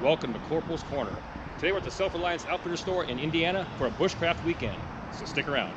Welcome to Corporals Corner. Today we're at the Self-Reliance Outfitter store in Indiana for a Bushcraft weekend, so stick around.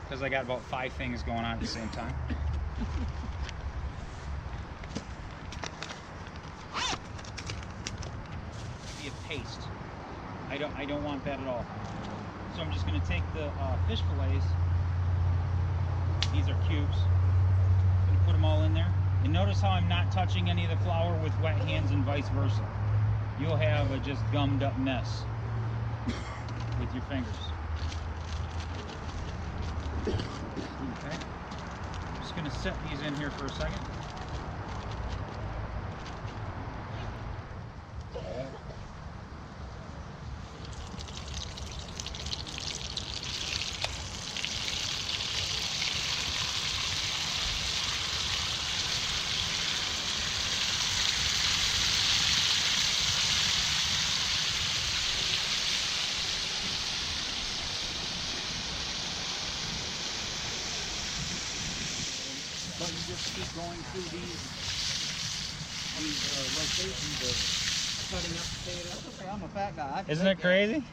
because I got about 5 things going on at the same time. Be a paste. I don't want that at all. So I'm just going to take the fish fillets. These are cubes. I'm going to put them all in there. And notice how I'm not touching any of the flour with wet hands and vice versa. You'll have a just gummed up mess with your fingers. Okay. I'm just going to set these in here for a second. But you just keep going through these locations of cutting up potatoes. Okay, I'm a fat guy. Isn't that crazy?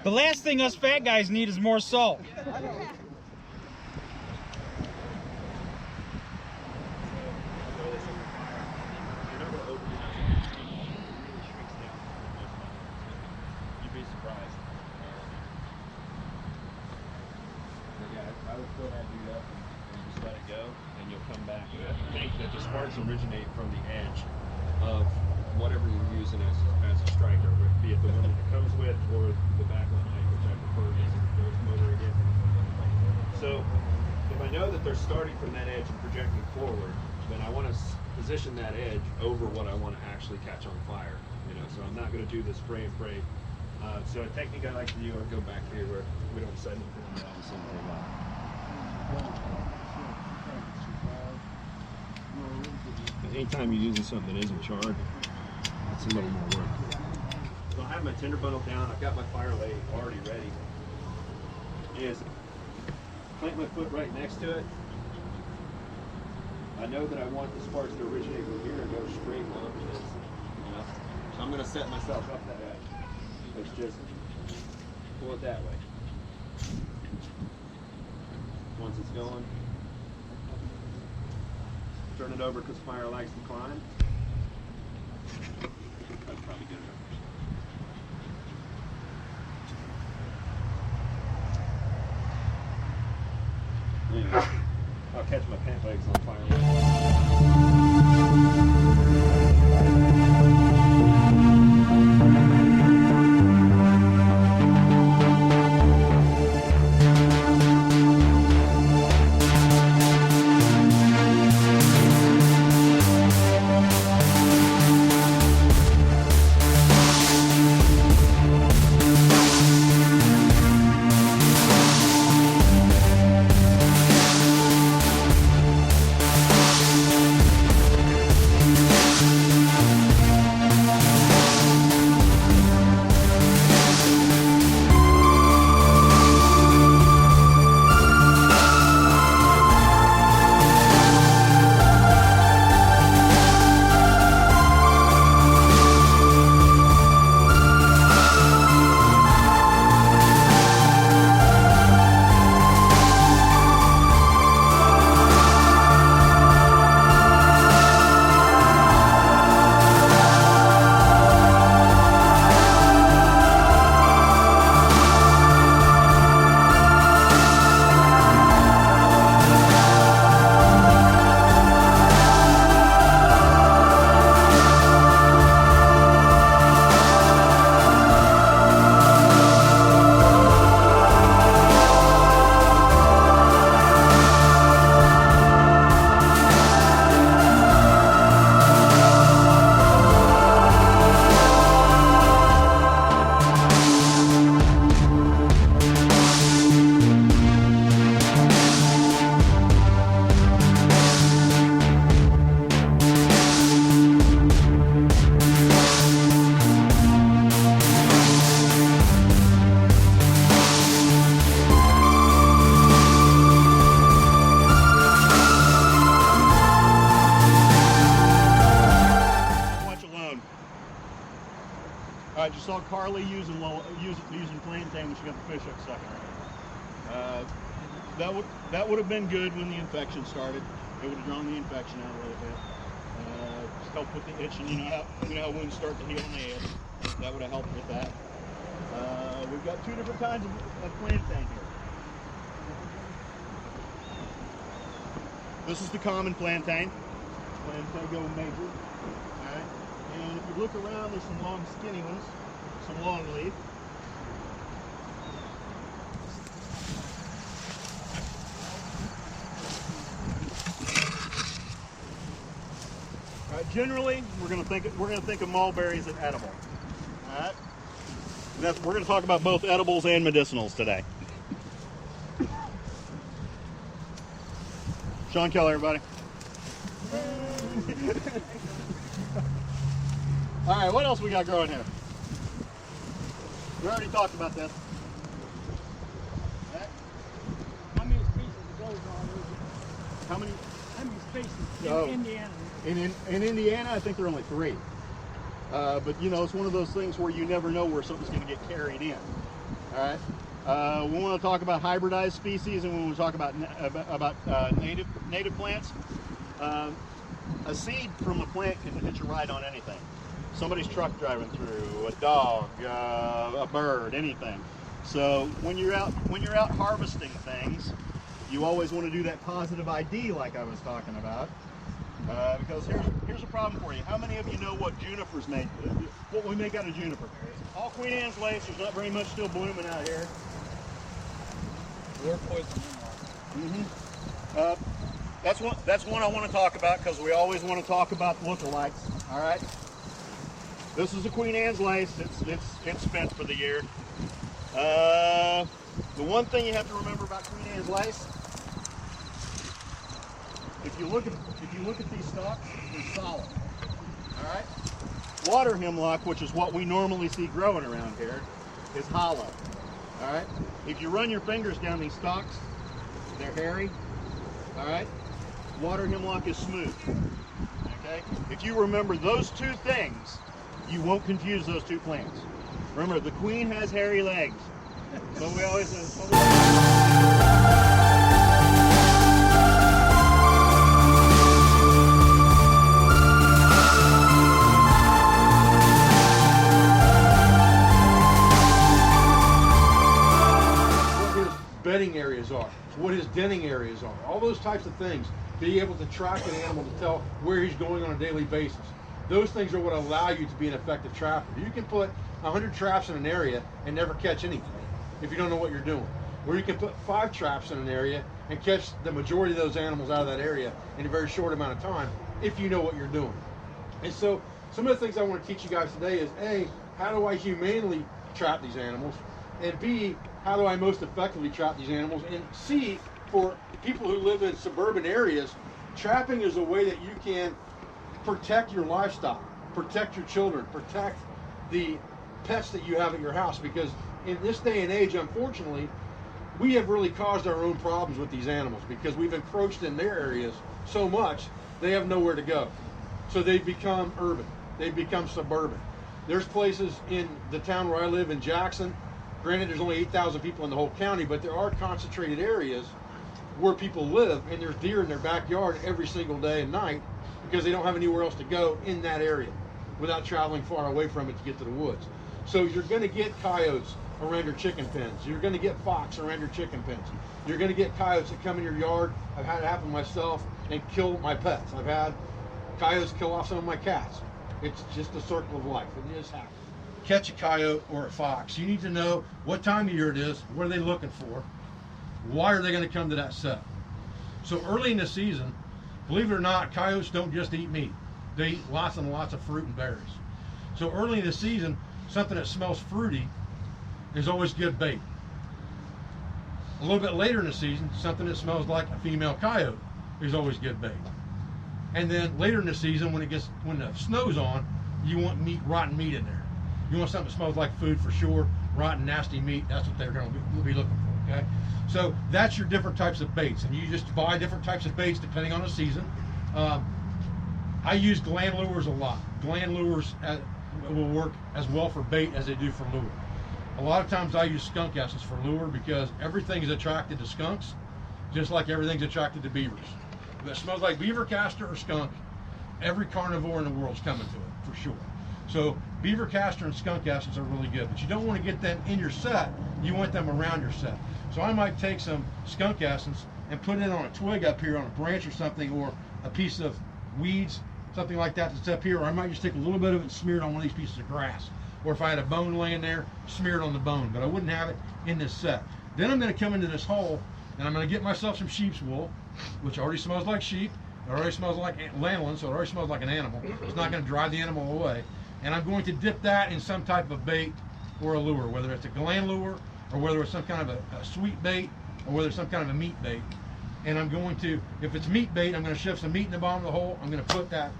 The last thing us fat guys need is more salt. You'd be surprised. I would fill that dude up and just let it go, and you'll come back. I think that the sparks originate from the edge of whatever you're using as a striker, be it the one that it comes with or the backline knife, which I prefer is the motor again. So if I know that they're starting from that edge and projecting forward, then I want to position that edge over what I want to actually catch on fire. You know, so I'm not going to do the spray and pray. So a technique I like to do, I'll go back here where we don't set anything on the same thing up. Anytime you're using something that isn't charred, it's a little more work. So I have my tinder bundle down, I've got my fire lay already ready. Is plant my foot right next to it. I know that I want the sparks to originate from here and go straight onto this. You know? So I'm going to set myself up that way. Let's just pull it that way. Once it's going, turn it over because fire likes to climb. That's probably good enough. Anyway, I'll catch my pant legs on fire. Alright, you saw Carly using flame tank when she got the fish hook sucking. that would have been good when the infection started. It would have drawn the infection out a little bit. Just help with the itching. You know how wounds start to heal on the edge. That would have helped with that. We've got two different kinds of plantain here. This is the common plantain, Plantago major. All right. And if you look around, there's some long, skinny ones, some long leaf. Generally, we're going to think of mulberries as edible. All right. We're going to talk about both edibles and medicinals today. Sean Keller, everybody. All right, what else we got growing here? We already talked about this. Right. How many species of goes on over? How many species Oh. in Indiana? in Indiana? I think there are only 3. But you know, it's one of those things where you never know where something's going to get carried in. All right. We want to talk about hybridized species, and when we talk about native plants, a seed from a plant can hitch a ride on anything. Somebody's truck driving through, a dog, a bird, anything. So when you're out harvesting things, you always want to do that positive ID, like I was talking about. Because here's a problem for you. How many of you know what junipers make? What we make out of juniper? All Queen Anne's lace. There's not very much still blooming out here. Or poison. That's one I want to talk about, because we always want to talk about lookalikes. All right. This is a Queen Anne's lace. It's spent for the year. The one thing you have to remember about Queen Anne's lace, if you look at these stalks, they're solid. All right. Water hemlock, which is what we normally see growing around here, is hollow. All right. If you run your fingers down these stalks, they're hairy. All right. Water hemlock is smooth. Okay. If you remember those two things, you won't confuse those two plants. Remember, the queen has hairy legs. So we always. Bedding areas are, what his denning areas are, all those types of things. Be able to track an animal to tell where he's going on a daily basis. Those things are what allow you to be an effective trapper. You can put 100 traps in an area and never catch anything if you don't know what you're doing. Or you can put 5 traps in an area and catch the majority of those animals out of that area in a very short amount of time if you know what you're doing. And so some of the things I want to teach you guys today is A, how do I humanely trap these animals? And B, how do I most effectively trap these animals? And C, for people who live in suburban areas, trapping is a way that you can protect your livestock, protect your children, protect the pets that you have at your house. Because in this day and age, unfortunately, we have really caused our own problems with these animals, because we've encroached in their areas so much, they have nowhere to go. So they've become urban, they've become suburban. There's places in the town where I live in Jackson. Granted, there's only 8,000 people in the whole county, but there are concentrated areas where people live, and there's deer in their backyard every single day and night because they don't have anywhere else to go in that area without traveling far away from it to get to the woods. So you're going to get coyotes around your chicken pens. You're going to get fox around your chicken pens. You're going to get coyotes that come in your yard. I've had it happen myself and kill my pets. I've had coyotes kill off some of my cats. It's just a circle of life. It just happens. Catch a coyote or a fox, you need to know what time of year it is, what are they looking for, why are they going to come to that set. So early in the season, believe it or not, coyotes don't just eat meat. They eat lots and lots of fruit and berries. So early in the season, something that smells fruity is always good bait. A little bit later in the season, something that smells like a female coyote is always good bait. And then later in the season, when the snow's on, you want rotten meat in there. You want something that smells like food for sure, rotten, nasty meat, that's what they're going to be looking for, okay? So that's your different types of baits, and you just buy different types of baits depending on the season. I use gland lures a lot. Gland lures will work as well for bait as they do for lure. A lot of times I use skunk essence for lure because everything is attracted to skunks, just like everything's attracted to beavers. If it smells like beaver castor or skunk, every carnivore in the world's coming to it, for sure. So beaver castor and skunk essence are really good, but you don't want to get them in your set. You want them around your set. So I might take some skunk essence and put it on a twig up here on a branch or something, or a piece of weeds, something like that that's up here, or I might just take a little bit of it and smear it on one of these pieces of grass. Or if I had a bone laying there, smear it on the bone, but I wouldn't have it in this set. Then I'm going to come into this hole and I'm going to get myself some sheep's wool, which already smells like sheep. It already smells like lanolin, so it already smells like an animal. It's not going to drive the animal away. And I'm going to dip that in some type of bait or a lure, whether it's a gland lure or whether it's some kind of a sweet bait or whether it's some kind of a meat bait. And I'm going to, if it's meat bait, I'm going to shove some meat in the bottom of the hole. I'm going to put that,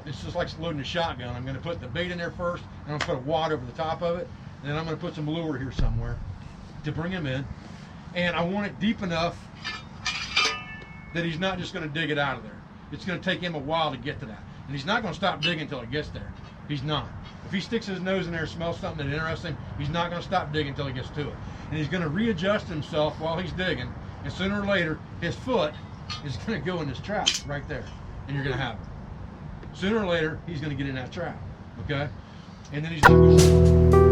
it's just like loading a shotgun. I'm going to put the bait in there first, and I'm going to put a wad over the top of it, and then I'm going to put some lure here somewhere to bring him in. And I want it deep enough that he's not just going to dig it out of there. It's going to take him a while to get to that. And he's not going to stop digging until it gets there. He's not. If he sticks his nose in there and smells something that interests him, he's not going to stop digging until he gets to it. And he's going to readjust himself while he's digging, and sooner or later, his foot is going to go in this trap right there, and you're going to have it. Sooner or later, he's going to get in that trap, okay? And then he's going to